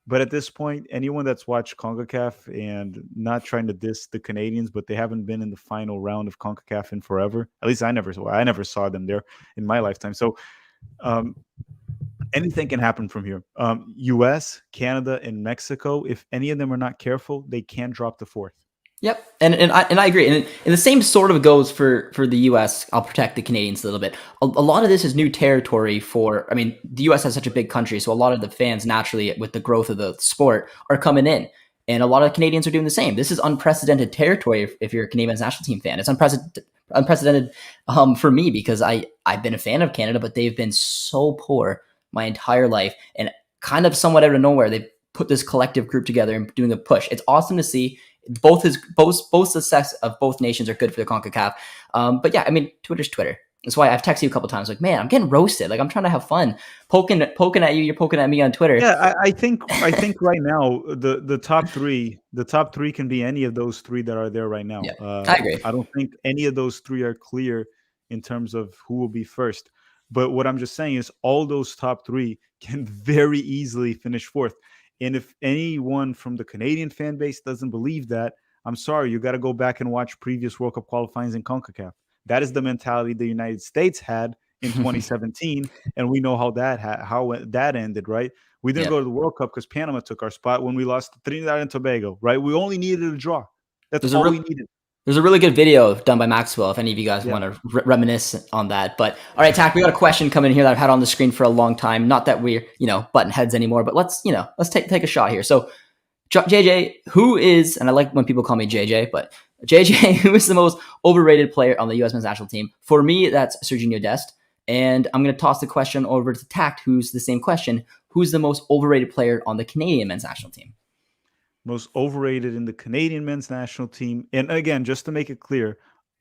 But at this point, anyone that's watched CONCACAF, and not trying to diss the Canadians, but they haven't been in the final round of CONCACAF in forever. At least I never saw them there in my lifetime. So anything can happen from here. US, Canada, and Mexico, if any of them are not careful, they can drop to 4th. Yep, and I agree, and the same sort of goes for the U.S. I'll protect the Canadians a little bit. A lot of this is new territory for. I mean, the U.S. has such a big country, so a lot of the fans naturally, with the growth of the sport, are coming in, and a lot of Canadians are doing the same. This is unprecedented territory if you're a Canadian national team fan. It's unprecedented for me because I've been a fan of Canada, but they've been so poor my entire life, and kind of somewhat out of nowhere, they put this collective group together and doing a push. It's awesome to see. Both success of both nations are good for the CONCACAF. But yeah, I mean, Twitter's Twitter. That's why I've texted you a couple times, like, man, I'm getting roasted. Like, I'm trying to have fun, poking at you. You're poking at me on Twitter. Yeah, I think right now the top three can be any of those 3 that are there right now. Yeah, I agree. I don't think any of those 3 are clear in terms of who will be first. But what I'm just saying is all those top 3 can very easily finish 4th. And if anyone from the Canadian fan base doesn't believe that, I'm sorry, you got to go back and watch previous World Cup qualifiers in CONCACAF. That is the mentality the United States had in 2017, and we know how that ended, right? We didn't go to the World Cup because Panama took our spot when we lost to Trinidad and Tobago, right? We only needed a draw. That's all we needed. There's a really good video done by Maxwell if any of you guys want to reminisce on that. But all right, Tack, we got a question coming here that I've had on the screen for a long time. Not that we're, button heads anymore, but let's take a shot here. So JJ, who is, and I like when people call me JJ, but JJ, who is the most overrated player on the U.S. men's national team? For me, that's Serginho Dest. And I'm going to toss the question over to Tact, who's the same question. Who's the most overrated player on the Canadian men's national team? Most overrated in the Canadian men's national team. And again, just to make it clear,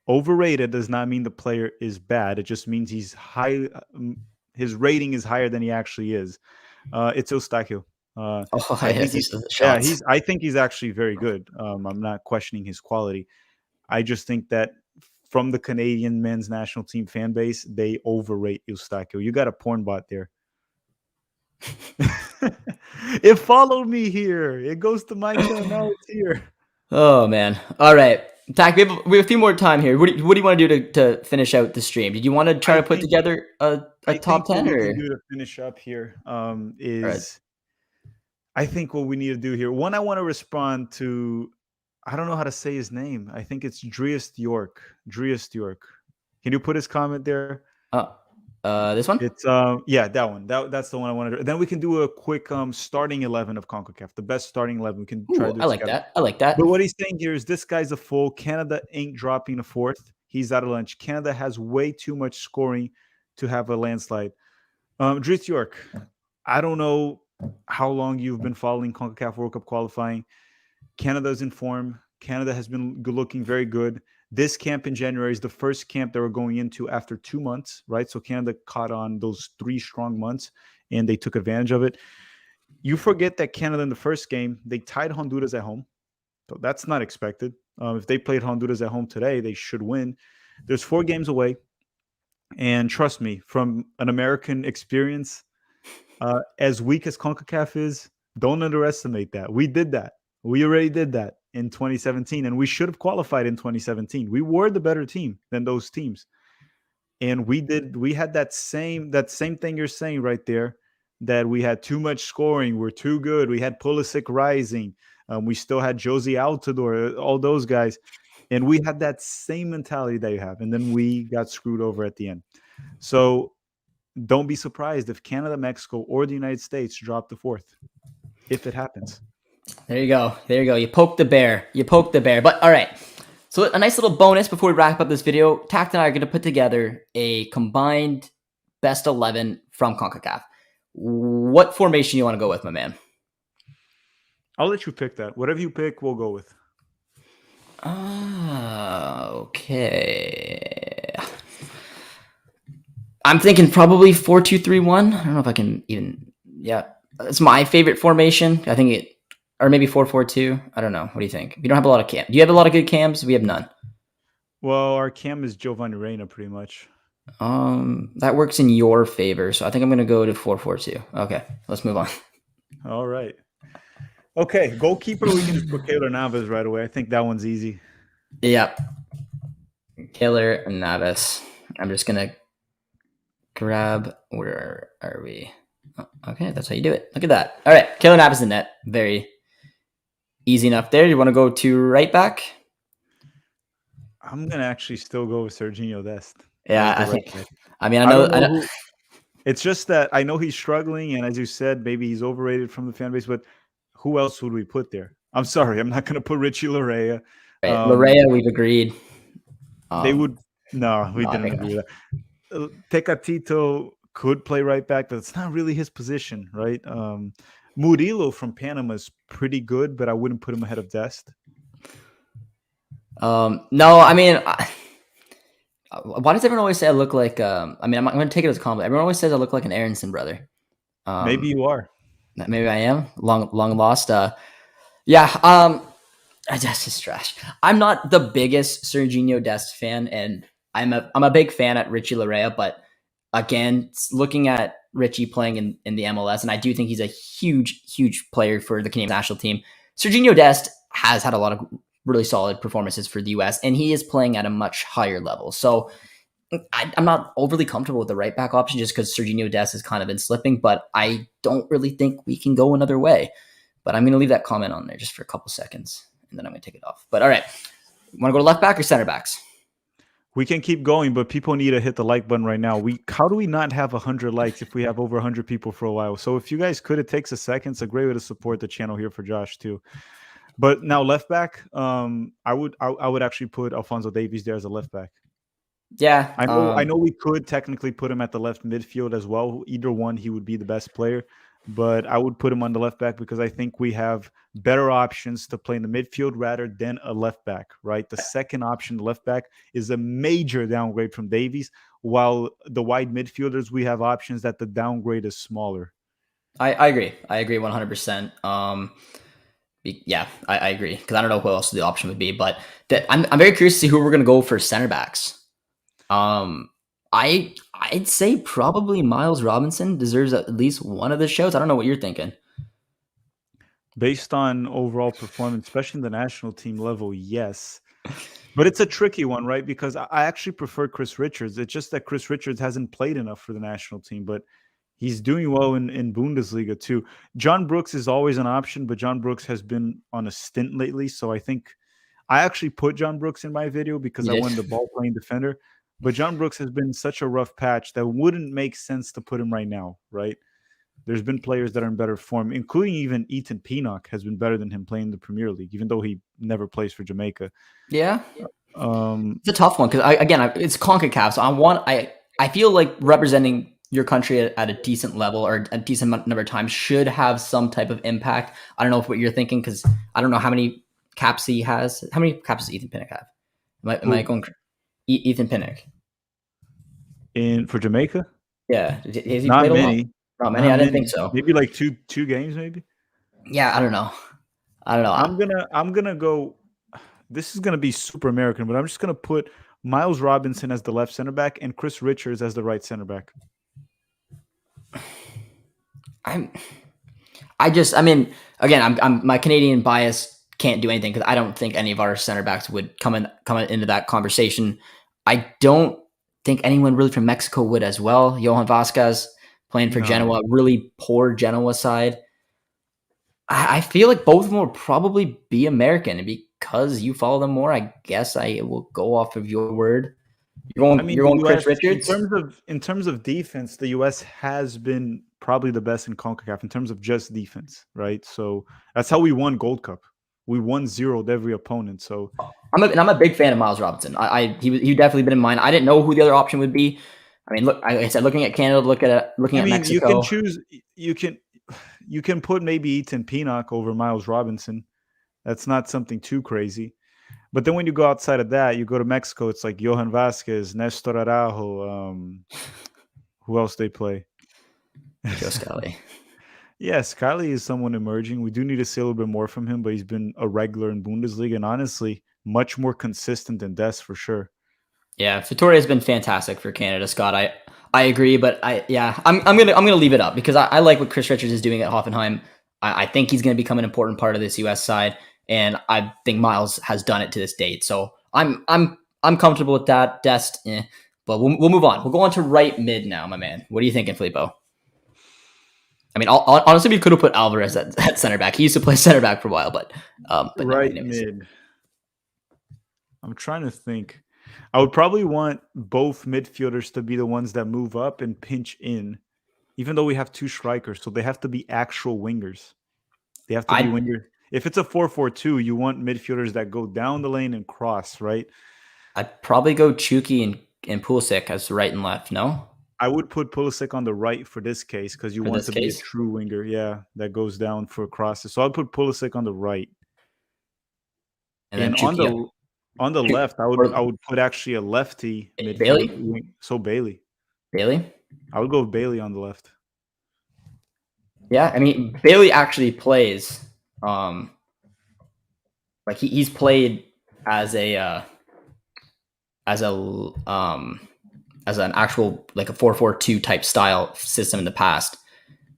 overrated does not mean the player is bad. It just means he's high. His rating is higher than he actually is. It's Eustáquio. I think he's actually very good. I'm not questioning his quality. I just think that from the Canadian men's national team fan base, they overrate Eustáquio. You got a porn bot there. It followed me here. It goes to my channel. Now it's here. Oh, man. All right. Tack, we have a few more time here. What do you want to do to finish out the stream? Did you want to try I to put think together a I top think what 10 we can or? do to finish up here All right. is I think what we need to do here. One, I want to respond to I don't know how to say his name. I think it's Driest York. Driest York. Can you put his comment there? This one? It's yeah, that one. That's the one I wanted to. Then we can do a quick starting 11 of CONCACAF. The best starting 11. We can try to Ooh, do I it like together. that. I like that. But what he's saying here is this guy's a fool. Canada ain't dropping a fourth. He's out of lunch. Canada has way too much scoring to have a landslide. Dries York, I don't know how long you've been following CONCACAF World Cup qualifying. Canada's in form. Canada has been looking very good. This camp in January is the first camp that we're going into after 2 months, right? So Canada caught on those 3 strong months and they took advantage of it. You forget that Canada in the first game, they tied Honduras at home. So that's not expected. If they played Honduras at home today, they should win. There's 4 games away. And trust me, from an American experience, as weak as CONCACAF is, don't underestimate that. We did that. We already did that in 2017, and we should have qualified in 2017. We were the better team than those teams. And we had that same thing you're saying right there, that we had too much scoring, we're too good. We had Pulisic rising. We still had Josie Altidore, all those guys. And we had that same mentality that you have. And then we got screwed over at the end. So don't be surprised if Canada, Mexico, or the United States drop the fourth, if it happens. There you go. There you go. You poked the bear. You poked the bear. But all right. So a nice little bonus before we wrap up this video. Tact and I are going to put together a combined best 11 from CONCACAF. What formation you want to go with, my man? I'll let you pick that. Whatever you pick, we'll go with. Okay. I'm thinking probably 4-2-3-1. I don't know if I can even. Yeah, it's my favorite formation. I think it, or maybe 4-4-2. I don't know. What do you think? We don't have a lot of cam. Do you have a lot of good cams? We have none. Well, our cam is Giovanni Reina, pretty much. That works in your favor, so I think I'm gonna go to 4-4-2. Okay, let's move on. All right. Okay, goalkeeper. We can just put Keylor Navas right away. I think that one's easy. Yep. Keylor Navas. I'm just gonna grab. Where are we? Oh, okay, that's how you do it. Look at that. All right, Keylor Navas in net. Very easy enough there. You want to go to right back? I'm gonna actually still go with Serginho Dest. Yeah, I think. I mean, I know. It's just that I know he's struggling, and as you said, maybe he's overrated from the fan base. But who else would we put there? I'm sorry, I'm not going to put Richie Larea. Right. Larea, we've agreed. They would. No, we didn't agree with that. Tecatito could play right back, but it's not really his position, right? Murillo from Panama is pretty good, but I wouldn't put him ahead of Dest. No, I mean, why does everyone always say I look like? I mean, I'm going to take it as a compliment. Everyone always says I look like an Aronson brother. Maybe you are. Maybe I am. Long lost. Yeah. That's just trash. I'm not the biggest Serginho Dest fan, and I'm a big fan at Richie Larea, but again, looking at Richie playing in the MLS, and I do think he's a huge player for the Canadian national team. Serginho Dest has had a lot of really solid performances for the US, and he is playing at a much higher level. So I'm not overly comfortable with the right back option just because Serginho Dest has kind of been slipping, but I don't really think we can go another way. But I'm going to leave that comment on there just for a couple seconds, and then I'm going to take it off. But all right, want to go to left back or center backs? We can keep going, but people need to hit the like button right now. How do we not have 100 likes if we have over 100 people for a while? So if you guys could, it takes a second. It's a great way to support the channel here for Josh too. But now left back, I would actually put Alphonso Davies there as a left back. Yeah, I know we could technically put him at the left midfield as well. Either one, he would be the best player. But I would put him on the left back because I think we have better options to play in the midfield rather than a left back, right? The second option, the left back, is a major downgrade from Davies, while the wide midfielders, we have options that the downgrade is smaller. I agree. I agree 100%. Yeah, I agree because I don't know who else the option would be, but I'm very curious to see who we're going to go for center backs. I'd say probably Miles Robinson deserves at least one of the shows. I don't know what you're thinking. Based on overall performance, especially in the national team level, yes. But it's a tricky one, right? Because I actually prefer Chris Richards. It's just that Chris Richards hasn't played enough for the national team, but he's doing well in Bundesliga too. John Brooks is always an option, but John Brooks has been on a stint lately. So I think I actually put John Brooks in my video because You I did? wanted the ball playing defender. But John Brooks has been such a rough patch that wouldn't make sense to put him right now, right? There's been players that are in better form, including even Ethan Pinnock has been better than him playing the Premier League, even though he never plays for Jamaica. Yeah. Um, It's a tough one because it's CONCACAF, so I feel like representing your country at a decent level or a decent number of times should have some type of impact. I don't know what you're thinking because I don't know how many caps he has. How many caps does Ethan Pinnock have? Am I going Ethan Pinnock? for Jamaica, Yeah, has he not played a lot? many, Not many. not I didn't many. think so. Maybe like two games, maybe. Yeah, I don't know. I'm gonna go. This is gonna be super American, but I'm just gonna put Miles Robinson as the left center back and Chris Richards as the right center back. I mean, again, I'm my Canadian bias can't do anything because I don't think any of our center backs would come into that conversation. I don't think anyone really from Mexico would as well. Johan Vasquez playing for No. Genoa, really poor Genoa side. I feel like both of them will probably be American, and because you follow them more, I guess I will go off of your word. I mean, You're the going US, Chris Richards. in terms of defense, the US has been probably the best in CONCACAF in terms of just defense, right? So that's how we won Gold Cup. We 1-0'd every opponent. So I'm a big fan of Miles Robinson. He definitely been in mind. I didn't know who the other option would be. I mean, look, like I said, looking at Canada, looking at Mexico. you can choose. You can put maybe Ethan Pinnock over Miles Robinson. That's not something too crazy. But then when you go outside of that, you go to Mexico. It's like Johan Vasquez, Nestor Araujo. Who else they play? Joe Scally. Yes, Kylie is someone emerging. We do need to see a little bit more from him, but he's been a regular in Bundesliga and honestly much more consistent than Des for sure. Yeah, Vittoria has been fantastic for Canada, Scott. I agree, but I'm gonna leave it up because I like what Chris Richards is doing at Hoffenheim. I think he's gonna become an important part of this US side, and I think Miles has done it to this date. So I'm comfortable with that. Dest, but we'll move on. We'll go on to right mid now, my man. What are you thinking, Filippo? I mean, honestly, we could have put Alvarez at center back. He used to play center back for a while, but right mid. I'm trying to think. I would probably want both midfielders to be the ones that move up and pinch in, even though we have two strikers, so they have to be actual wingers. They have to be wingers. If it's a 4-4-2, you want midfielders that go down the lane and cross, right? I'd probably go Chucky and Pulisic as right and left. No. I would put Pulisic on the right for this case because you want to be a true winger, that goes down for crosses. So I'd put Pulisic on the right, and on the left, I would put actually a lefty Bailey. So Bailey. I would go with Bailey on the left. Yeah, I mean Bailey actually plays. Like he's played as an actual like a 4-4-2 type style system in the past.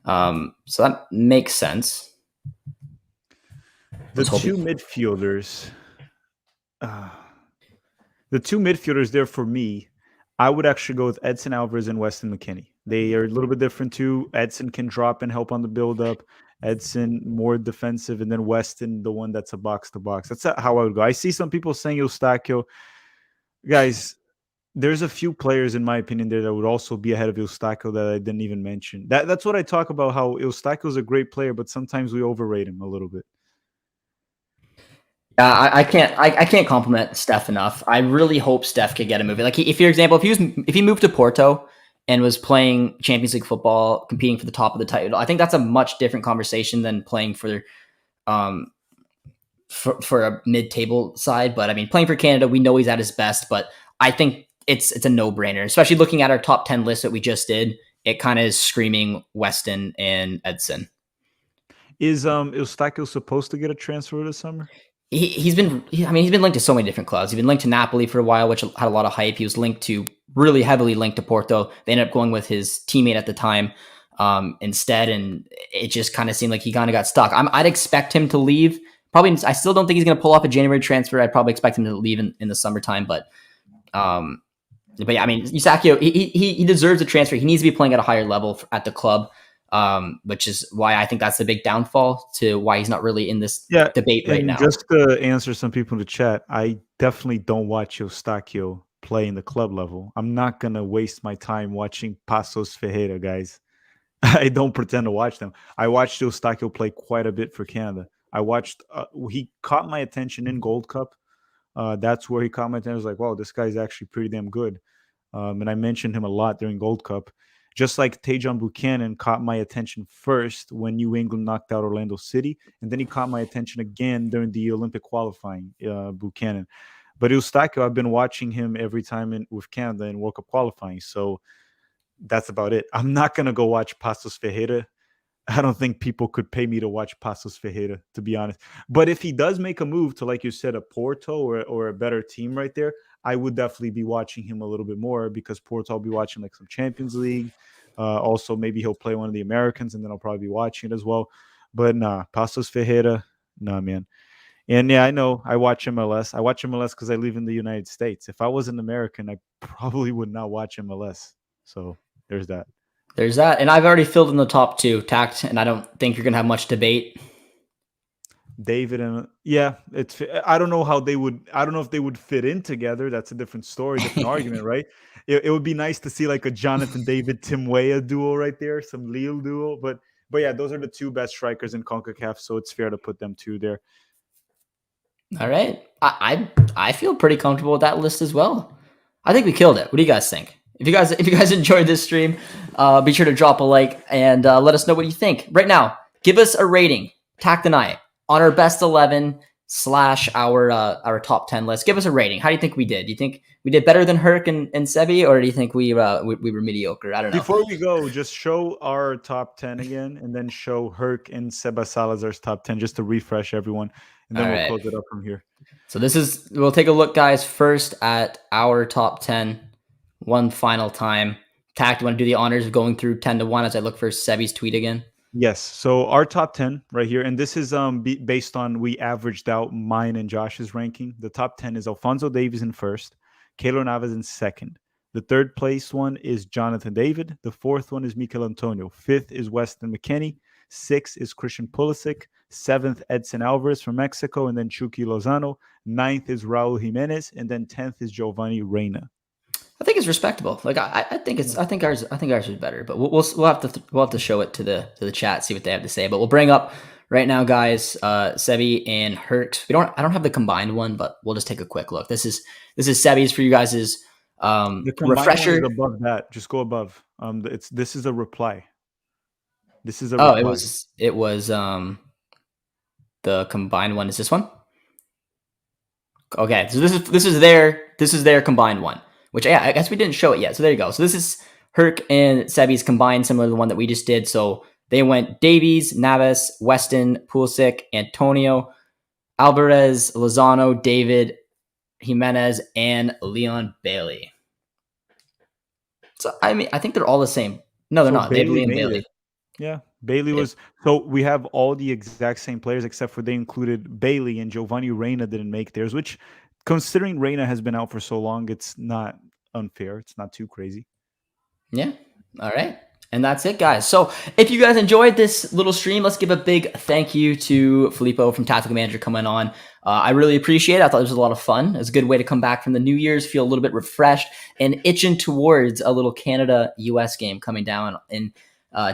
So that makes sense. The two midfielders there for me, I would actually go with Edson Alvarez and Weston McKennie. They are a little bit different too. Edson can drop and help on the build-up. Edson more defensive, and then Weston the one that's a box-to-box. That's how I would go. I see some people saying Eustáquio. Guys, there's a few players, in my opinion, there that would also be ahead of Eustáquio that I didn't even mention. That's what I talk about, how Eustáquio is a great player, but sometimes we overrate him a little bit. I can't compliment Steph enough. I really hope Steph could get a move. Like, for example, if he moved to Porto and was playing Champions League football, competing for the top of the title, I think that's a much different conversation than playing for a mid-table side. But I mean, playing for Canada, we know he's at his best. But I think it's a no-brainer, especially looking at our top 10 list that we just did. It kind of is screaming Weston and Edson. Is Eustáquio supposed to get a transfer this summer? He's been linked to so many different clubs. He's been linked to Napoli for a while, which had a lot of hype. He was really heavily linked to Porto. They ended up going with his teammate at the time instead, and it just kind of seemed like he kind of got stuck. I'd expect him to leave, Probably, I still don't think he's going to pull off a January transfer. I'd probably expect him to leave in the summertime, but yeah, I mean, Eusakio, he deserves a transfer. He needs to be playing at a higher level at the club, which is why I think that's the big downfall to why he's not really in this debate right and now. just to answer some people in the chat, I definitely don't watch Eusakio play in the club level. I'm not going to waste my time watching Passos Ferreira, guys. I don't pretend to watch them. I watched Eusakio play quite a bit for Canada. I watched, he caught my attention in Gold Cup. That's where he caught my attention. I was like, wow, this guy's actually pretty damn good. And I mentioned him a lot during Gold Cup. Just like Tajon Buchanan caught my attention first when New England knocked out Orlando City, and then he caught my attention again during the Olympic qualifying, Buchanan. But Eusakio, I've been watching him every time with Canada in World Cup qualifying, so that's about it. I'm not going to go watch Passos Ferreira. I don't think people could pay me to watch Passos Ferreira, to be honest. But if he does make a move to, like you said, a Porto or a better team right there, I would definitely be watching him a little bit more, because Porto, I'll be watching like some Champions League. Also, maybe he'll play one of the Americans, and then I'll probably be watching it as well. But nah, Passos Ferreira, nah, man. And yeah, I know I watch MLS. I watch MLS because I live in the United States. If I was an American, I probably would not watch MLS. So there's that. There's that. And I've already filled in the top two, Tact, and I don't think you're going to have much debate. David and it's. I don't know how they would. I don't know if they would fit in together. That's a different story, different argument, right? It would be nice to see like a Jonathan David Tim Weah duo right there, some Lille duo. But yeah, those are the two best strikers in CONCACAF, so it's fair to put them two there. All right, I feel pretty comfortable with that list as well. I think we killed it. What do you guys think? If you guys enjoyed this stream, be sure to drop a like and let us know what you think. Right now, give us a rating, Tact and I, on our best 11 / our top 10 list. Give us a rating. How do you think we did? Do you think we did better than Herc and Sebi, or do you think we were mediocre? I don't know. Before we go, just show our top 10 again, and then show Herc and Seba Salazar's top 10, just to refresh everyone, and then we'll close it up from here. So we'll take a look, guys, first at our top 10 one final time. Tact, you want to do the honors of going through 10 to 1 as I look for Sebi's tweet again? Yes. So our top 10 right here, and this is based on, we averaged out mine and Josh's ranking. The top 10 is Alphonso Davies in first, Keylor Navas in second. The third place one is Jonathan David. The fourth one is Mikel Antonio. Fifth is Weston McKennie. Sixth is Christian Pulisic. Seventh, Edson Alvarez from Mexico, and then Chucky Lozano. Ninth is Raul Jimenez, and then 10th is Giovanni Reina. I think it's respectable. Like I think ours is better, but we'll have to show it to the chat, see what they have to say. But we'll bring up right now, guys, Sebi and Herc. I don't have the combined one, but we'll just take a quick look. This is Sebi's for you guys' the refresher. One is above that. Just go above. This is a reply. This is a reply. Oh, it was the combined one is this one. Okay, so this is their combined one. Which, yeah, I guess we didn't show it yet. So there you go. So this is Herc and Sebi's combined, similar to the one that we just did. So they went Davies, Navas, Weston, Pulisic, Antonio, Alvarez, Lozano, David, Jimenez, and Leon Bailey. So, I mean, I think they're all the same. No, they're not. They have Leon Bailey. Yeah, Bailey was. So we have all the exact same players, except for they included Bailey, and Giovanni Reina didn't make theirs, which, considering Reina has been out for so long, it's not unfair. It's not too crazy. Yeah. All right. And that's it, guys. So if you guys enjoyed this little stream, let's give a big thank you to Filippo from Tactical Manger coming on. I really appreciate it. I thought it was a lot of fun. It was a good way to come back from the New Year's, feel a little bit refreshed, and itching towards a little Canada-US game coming down in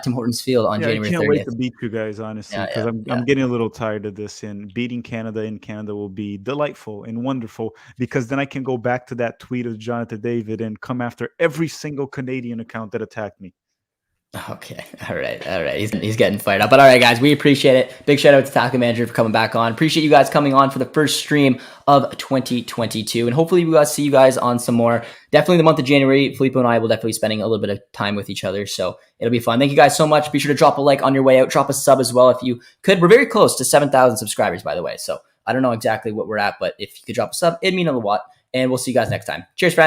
Tim Hortons Field on January 30th. I can't wait to beat you guys, honestly, because I'm getting a little tired of this, and beating Canada in Canada will be delightful and wonderful, because then I can go back to that tweet of Jonathan David and come after every single Canadian account that attacked me. Okay. All right. He's getting fired up. But all right, guys, we appreciate it. Big shout out to Tactical Manger for coming back on. Appreciate you guys coming on for the first stream of 2022. And hopefully we guys see you guys on some more. Definitely the month of January, Filippo and I will definitely be spending a little bit of time with each other. So it'll be fun. Thank you guys so much. Be sure to drop a like on your way out. Drop a sub as well if you could. We're very close to 7,000 subscribers, by the way. So I don't know exactly what we're at, but if you could drop a sub, it'd mean a lot. And we'll see you guys next time. Cheers, friends.